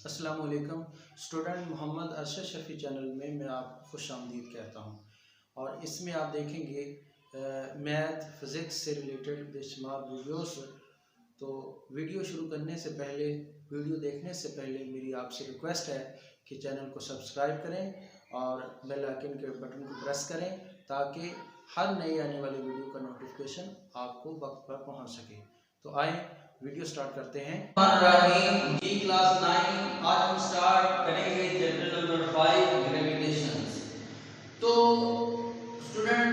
अस्सलाम वालेकुम student Mohammad Arshad Shafi channel में मैं आपको खुश आमदीद कहता हूँ। और इसमें आप देखेंगे मैथ फिज़िक्स से रिलेटेड बेशुमार वीडियोस। तो वीडियो शुरू करने से पहले, वीडियो देखने से पहले मेरी आपसे रिक्वेस्ट है कि चैनल को सब्सक्राइब करें और बेल आइकन के बटन को प्रेस करें ताकि हर नई आने वाली वीडियो का नोटिफिकेशन आपको वक्त पर पहुँच सके। तो आए वीडियो स्टार्ट करते हैं। जी क्लास 9 आज हम स्टार्ट करेंगे चैप्टर नंबर 5 ग्रेविटेशन। तो स्टूडेंट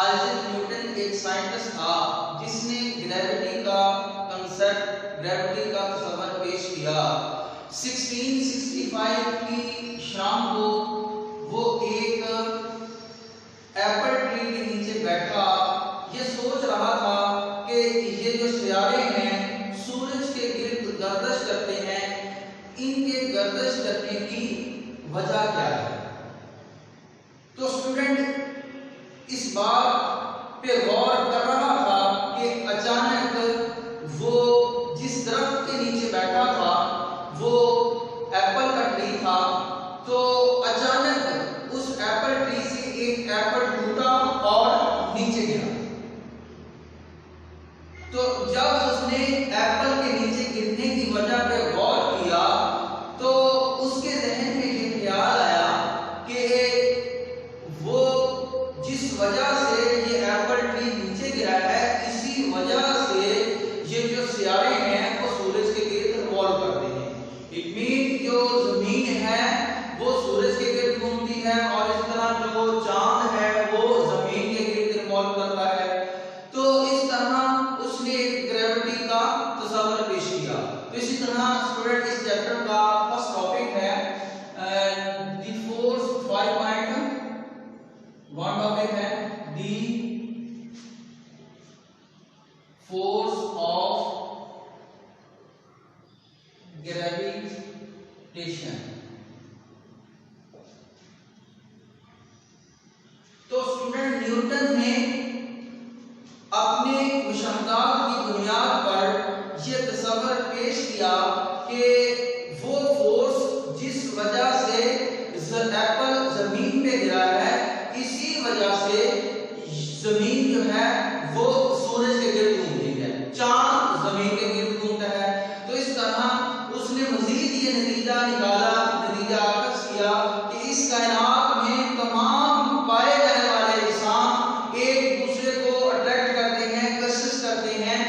आइजैक न्यूटन एक साइंटिस्ट था जिसने ग्रेविटी का कंसेप्ट, ग्रेविटी का तस्वर पेश किया। 1665 की शाम को वो एक एप्पल ट्री के नीचे बैठा ये सोच रहा था कि ये जो सितारे हैं सूरज के गिर्द गर्दिश करते हैं, इनके गर्दिश करने की वजह क्या है। तो स्टूडेंट इस बात पे गौर कर रहा था कि अचानक वो जिस दरख्त के नीचे बैठा था वो एप्पल का ट्री था। तो अचानक उस एप्पल ट्री से एक एप्पल टूटा और नीचे गिरा। तो जब उसने एप्पल के नीचे गिरने की वजह पे गौर किया तो उसके जहन में ये ख्याल आया कि वो जिस वजह से ये एप्पल ट्री नीचे गिरा है इसी वजह से ये जो सितारे हैं वो सूरज के गिर्द रिवॉल्व करते हैं। इट मीन जो जमीन है वो सूरज के गिर्द घूमती है और इस तरह जो चांद है वो जमीन के गिर्द रिवॉल्व करता है। तो इस तरह उसने ग्रेविटी का तस्वर पेश किया। तो इसी तरह स्टूडेंट इस चैप्टर का फर्स्ट टॉपिक है द फोर्स 5.1 टॉपिक है द फोर्स ऑफ ग्रेविटेशन। तो स्टूडेंट न्यूटन ने अपने मुशाहदात की बुनियाद पर यह तस्वर पेश किया कि वो फोर्स जिस वजह से एप्पल जमीन पे गिरा है इसी वजह से जमीन जो है वो सूरज के गिर्द घूमती है, चांद जमीन के गिर्द घूमता है। तो इस तरह उसने मजीद ये नतीजा निकाला, नतीजा आकस किया कि इस कायनात में तमाम पाए जाने वाले इंसान एक दूसरे को अट्रैक्ट करते हैं, कशिश करते हैं।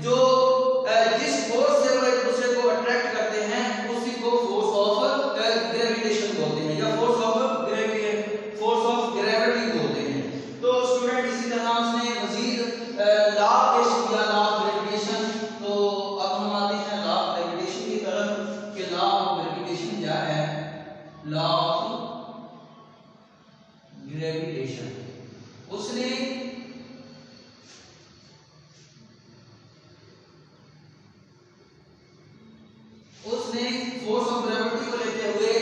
जो जिस फोर्स से वो एक दूसरे को अट्रैक्ट करते हैं उसी को फोर्स ऑफ ग्रेविटेशन बोलते हैं या फोर्स ऑफ ग्रेविटी बोलते हैं। तो स्टूडेंट इसी तरह उसने मजीद लॉ पेश किया, लॉ ऑफ ग्रेविटेशन। तो अब हम आते हैं लॉ ऑफ ग्रेविटेशन की तरफ कि लॉ ऑफ ग्रेविटेशन क्या है। लॉ ऑफ ग्रेविटेशन उसने फोर्स ऑफ ग्रेविटी को लेते हुए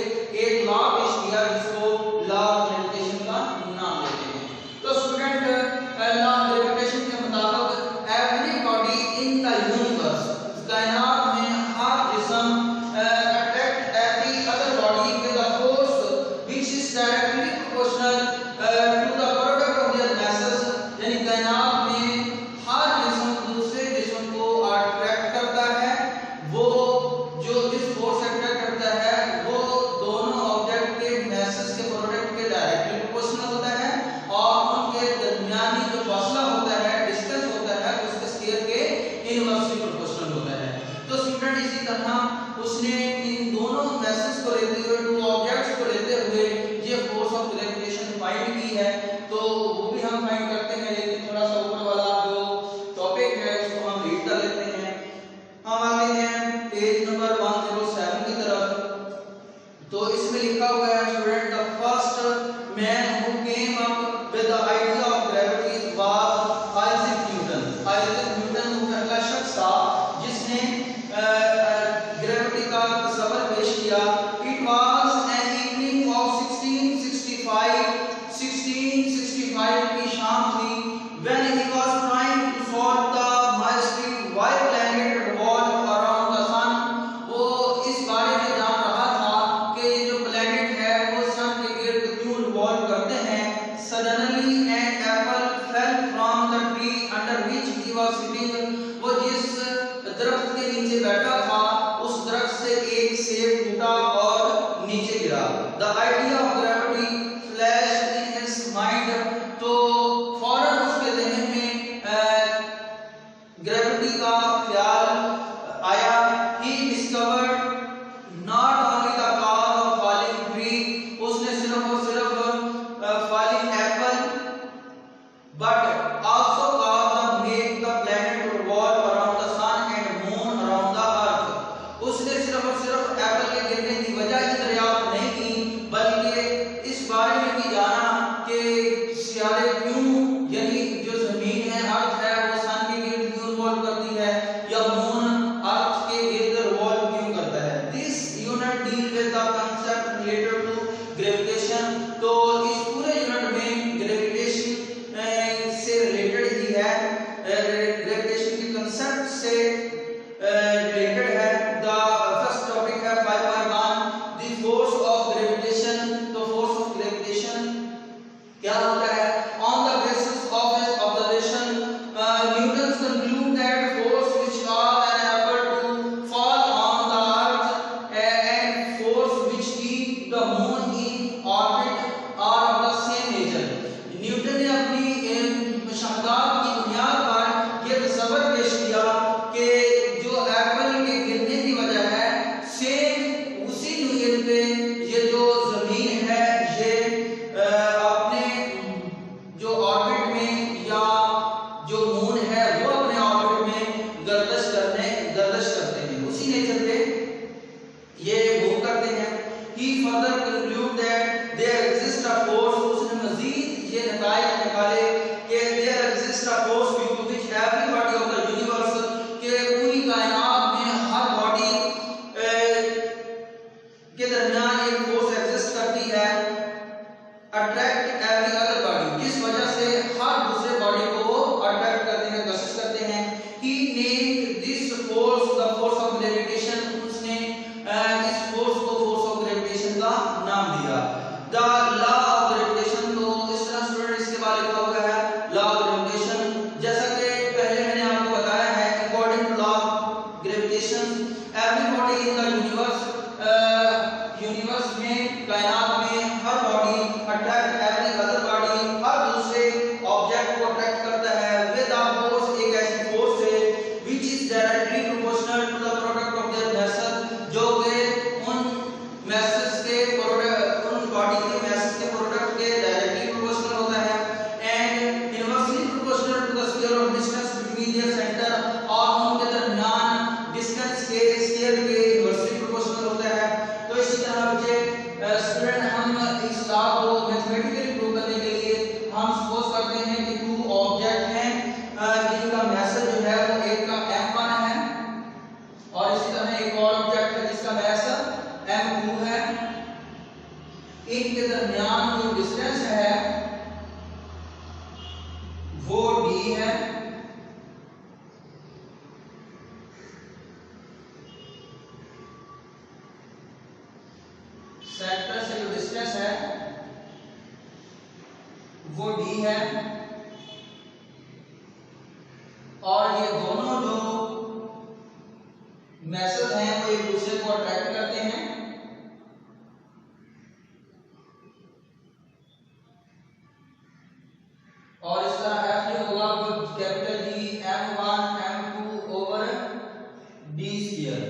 एक लॉ पेश किया जिसको लॉ ऑफ ग्रेविटेशन का नाम देते हैं। तो स्टूडेंट लॉ ऑफ ग्रेविटेशन के मुताबिक every body in the universe, कायनात में हर जिस्म attract every other body with a force which is directly proportional to the product of their masses। यानी कायनात में हर जिस्म दूसरे जिस्म को अट्रैक्ट करता है। वो जो जिस फोर्स अट्रैक्ट करता है वो दोनों ऑब्जेक्ट के मैसेज के प्रोडक्ट के डायरेक्टली प्रोपोर्शनल होता है और उनके दरमियानी जो फासला होता है, डिस्टेंस होता है, उसके स्केयर के इनवर्सली प्रोपोर्शनल होता है। तो स्टूडेंट इसी तरह उसने इन दोनों मैसेज को लेते हुए, दो ऑब्जेक्ट्स को लेते हुए ये फोर्स ऑफ ग्रेविटेशन फाइंड की है। तो वो भी हम फाइंड करते हैं, लेकिन थोड़ा सा ऊपर वाला जो टॉपिक है उसको हम रीड कर लेते हैं। हम आते हैं पेज नंबर 107 की तरफ। तो इसमें लिखा हुआ है student the first man who came up with the idea of gravity was Isaac Newton. Isaac Newton वो पहला शख्स था जिसने ग्रेविटी का तस्वर पेश किया। It was an evening of 1665 की शाम थी when he was trying to solve the mystery why planet revolve around the sun। वो इस बारे उल्टा और नीचे गिरा। The idea of gravity flash in his mind, तो फौरन उसके ज़हन में ग्रेविटी का ख्याल आया। He discovered not only the cause of falling tree, उसने सिर्फ और सिर्फ falling apple, but also cause the make the planet to revolve around the sun and moon around the earth. उसने सिर्फ और सिर्फ एप्पल के गिरने की वजह ही दरियाफ्त नहीं की, बल्कि इस बारे में भी जाना कि सियारे क्यों, यानी जो जमीन है, अर्थ है, वो सन के गिर्द क्यों रिवॉल्व करती है, या मून अर्थ के गिर्द रिवॉल्व क्यों करता है। This unit deal with the concept related to gravitation, तो इस पूरे यूनिट में ग्रेविटेशन से रिलेटेड ही है, ग्रेविटेशन के कांसेप्ट से रिलेटेड है। द फर्स्ट टॉपिक है 5.1 द फोर्स ऑफ ग्रेविटेशन। तो फोर्स ऑफ ग्रेविटेशन क्या होता है? On the basis of his observation Newton conclude that force which are unable to fall on the earth and force which keep the moon in orbit are of the same nature. Newton ने अपनी शमदाद की बुनियाद पर यह तसव्वुर पेश किया कि जो एप्पल के गिरने की वजह है, सेम उसी नोयत पे ये जो जमीन है, ये अपने जो ऑर्बिट में, या जो मून है वो अपने ऑर्बिट में गर्दिश करते हैं, उसी नेचर पे ये मूव करते हैं। He further conclude that there exist a force, उसने मजीद ये नतीजे निकाले कि there exist a force due to which every body of the universe, के पूरी कायनात में हर बॉडी के दरमियान एक फोर्स एग्जिस्ट करती है, अट्रैक्ट एवरी अदर बॉडी, जिस वजह से हर दूसरे बॉडी को वो अट्रैक्ट करते हैं, कशिश करते हैं। He named this force the force of gravitation, उसने इस फोर्स को फोर्स ऑफ ग्रेविटेशन का नाम दिया। द लॉ ऑफ ग्रेविटेशन, तो इस तरह स्टूडेंट इसके बारे में लिखा हुआ है लॉ ऑफ ग्रेविटेशन। जैसा कि पहले मैंने आपको बताया है, according to law of gravitation every body in the universe में, कायनात में हर body attract every other body, हर दूसरे ऑब्जेक्ट को अट्रैक्ट करता है विद अ फोर्स, एक ऐसी फोर्स है which is directly proportional to the product of their masses, जो कि उन मैसेज के प्रोडक्ट, उन बॉडी के मैसेज के प्रोडक्ट के डायरेक्टली प्रोपोर्शनल होता है, and inversely proportional to the square of distance between their centre, और उनके दरमियान डिस्टेंस के स्क्वायर के इनवर्सली प्रोपोर्शनल होता है। तो इसी तरह बच्चे स्टूडेंट हम इस लॉ को मैथमेटिकली प्रूव करने के लिए हम सपोज करते हैं कि टू ऑब्जेक्ट हैं जिनका मैसेज जो है वो एक का m1 है, और इसी तरह एक और ऑब्जेक्ट है जिसका मैसेज m2 है। इनके दरमियान जो डिस्टेंस है वो d है, सेंटर से जो डिस्टेंस है वो d है, और ये दोनों जो मैसेज हैं वो एक दूसरे को अट्रैक्ट करते हैं, और इस तरह f जो होगा वो capital G m1 m2 over d square.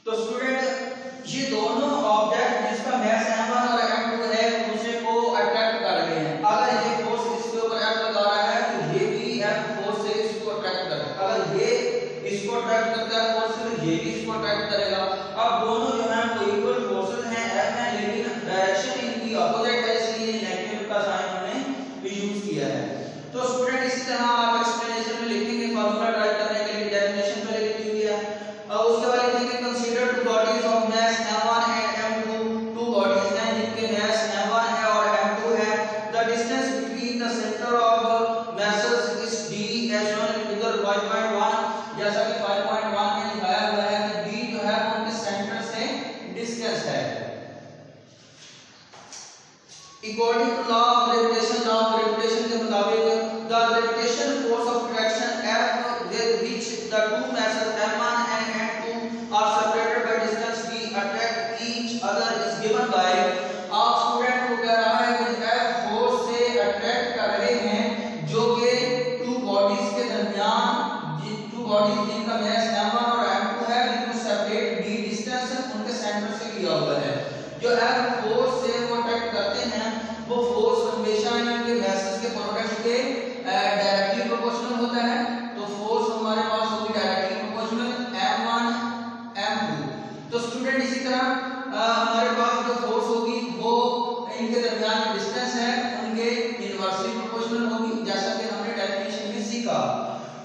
तो स्टूडेंट ये दोनों ऑब्जेक्ट जिसका मैस m1 और m2 है एक दूसरे को अट्रैक्ट कर रहे हैं। अगर ये फोर्स इसके ऊपर F लगा रहा है तो ये भी F फोर्स से इसको अट्रैक्ट करेगा, अगर ये इसको अट्रैक्ट करता है फोर्स से तो ये भी इसको अट्रैक्ट करेगा। अब दोनों जो हैं वो इक्वल फोर्सेस हैं F हैं, लेकिन डायरेक्शन इनकी ऑपोजिट है, इसलिए नेगेटिव का साइन हमने यूज किया है। तो स्टूडेंट इसी तरह आप एक्सप्लेनेशन में लिखेंगे, फार्मूला ड्राइव करने के लिए डेफिनेशन पहले लिखी हुई है, और उसके बाद लिखेंगे consider two bodies of mass m1 and m2, two bodies हैं जिनके मास m1 है और m2 है। The distance between the centre of masses is d as shown in figure 5.1, जैसा कि 5.1 में दिखाया हुआ है कि d जो है उनके सेंटर से डिस्टेंस है। According to law of gravitation के मुताबिक the gravitation force of attraction F with which the two masses m1 and m2 are separated by distance किया हुआ है। जो अर्थ फोर्स से वो अट्रैक्ट करते हैं वो फोर्स हमेशा इनके मैसेज के प्रोडक्ट के डायरेक्टली प्रोपोर्शनल होता है। तो फोर्स हमारे पास होगी डायरेक्टली प्रोपोर्शनल m1 m2। तो स्टूडेंट इसी तरह हमारे पास जो फोर्स होगी वो इनके दरमियान जो डिस्टेंस है उनके इनवर्सली प्रोपोर्शनल होगी, जैसा कि हमने डेफिनेशन में सीखा।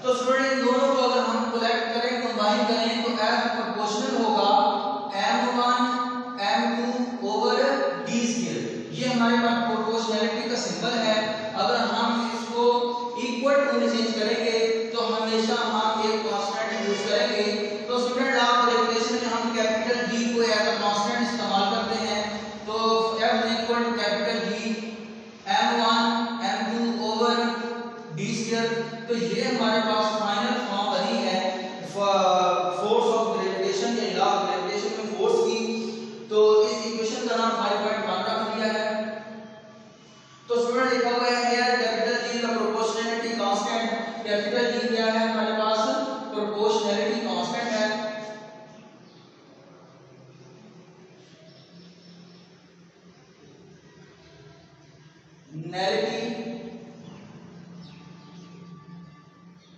तो स्टूडेंट इन दोनों को अगर हम कलेक्ट करें, कंबाइन करें तो एज प्रोपोर्शनल होगा m1 m2 over d square. ये हमारे पास प्रोपोर्शनैलिटी का सिंबल है। अगर हम इसको इक्वल टू में चेंज करेंगे तो हमेशा हम एक कांस्टेंट यूज करेंगे। तो स्टूडेंट आप रेगुलेशन में हम कैपिटल D को एज अ कांस्टेंट इस्तेमाल करते हैं। तो F equal to capital D m1 m2 over d square. तो ये हमारे पास फाइनल फॉर्म बनी है फोर्स ऑफ ग्रेविटेशन या लॉ ऑफ ग्रेविटेशन में फोर्स की। तो इस इक्वेशन का नाम 5.1 रख दिया है। तो स्टूडेंट लिखा हुआ है हियर कैपिटल G का प्रोपोर्शनैलिटी कांस्टेंट। कैपिटल G क्या है हमारे पास? प्रोपोर्शनैलिटी कांस्टेंट है। नैलिटी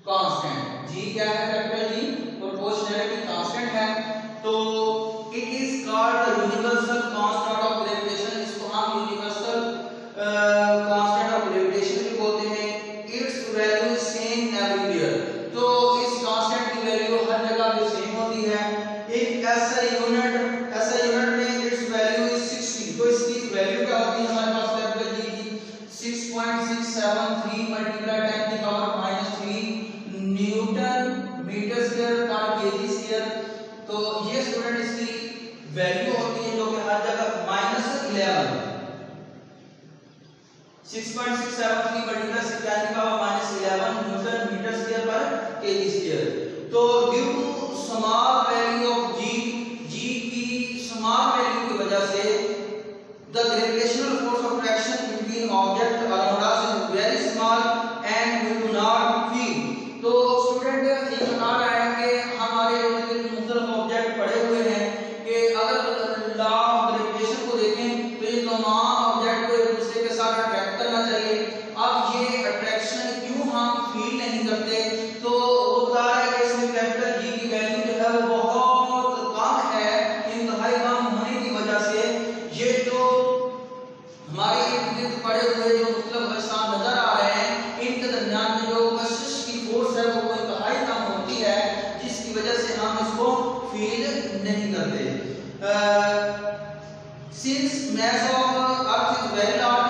कांस्टेंट G क्या है? कैपिटल G प्रोपोर्शनैलिटी कांस्टेंट है। तो it is called universal constant of gravitation. इसको हम यूनिवर्सल कांस्टेंट ऑफ ग्रेविटेशन भी बोलते हैं। It's value same everywhere. तो इस कांस्टेंट की वैल्यू हर जगह पे सेम होती है। एक ऐसा यूनिट में इट्स वैल्यू इज 60। तो इसकी वैल्यू क्या होती है हमारे पास कैपिटल G की? 6.673 मल्टीप्लाई 10 की पावर -3 न्यूटन मीटर स्क्वायर पर केजी स्क्वायर। तो ये स्टूडेंट इसकी वैल्यू होती है जो कि हर जगह -11 6.673 मल्टीप्लाई 10 की पावर -11 न्यूटन मीटर स्क्वायर पर केजी स्क्वायर। तो due to small value of G की स्मॉल वैल्यू की वजह से the gravitational force of attraction between object around us is very small and we do not feel. तो student ये बता रहा है कि हमारे इर्द-गिर्द मुख्तलिफ ऑब्जेक्ट पड़े हुए हैं कि अगर लॉ ऑफ ग्रेविटेशन को देखें तो ये तमाम ऑब्जेक्ट को एक दूसरे के साथ अट्रैक्ट करना चाहिए। अब ये अट्रैक्शन क्यों हम फील नहीं करते? तो वो बता रहा है कि इसमें कैपिटल G की वैल्यू जो है वो बहुत कम है। इंतहाई कम होने की वजह से ये जो हमारे इर्द-गिर्द पड़े हुए जो मुख्तलिफ अजसाम नजर आ रहे हैं इनके दरमियान में जो कशिश की फोर्स है वो इंतहाई कम होती है, जिसकी वजह से हम इसको फील नहीं करते। Since mass of earth is very large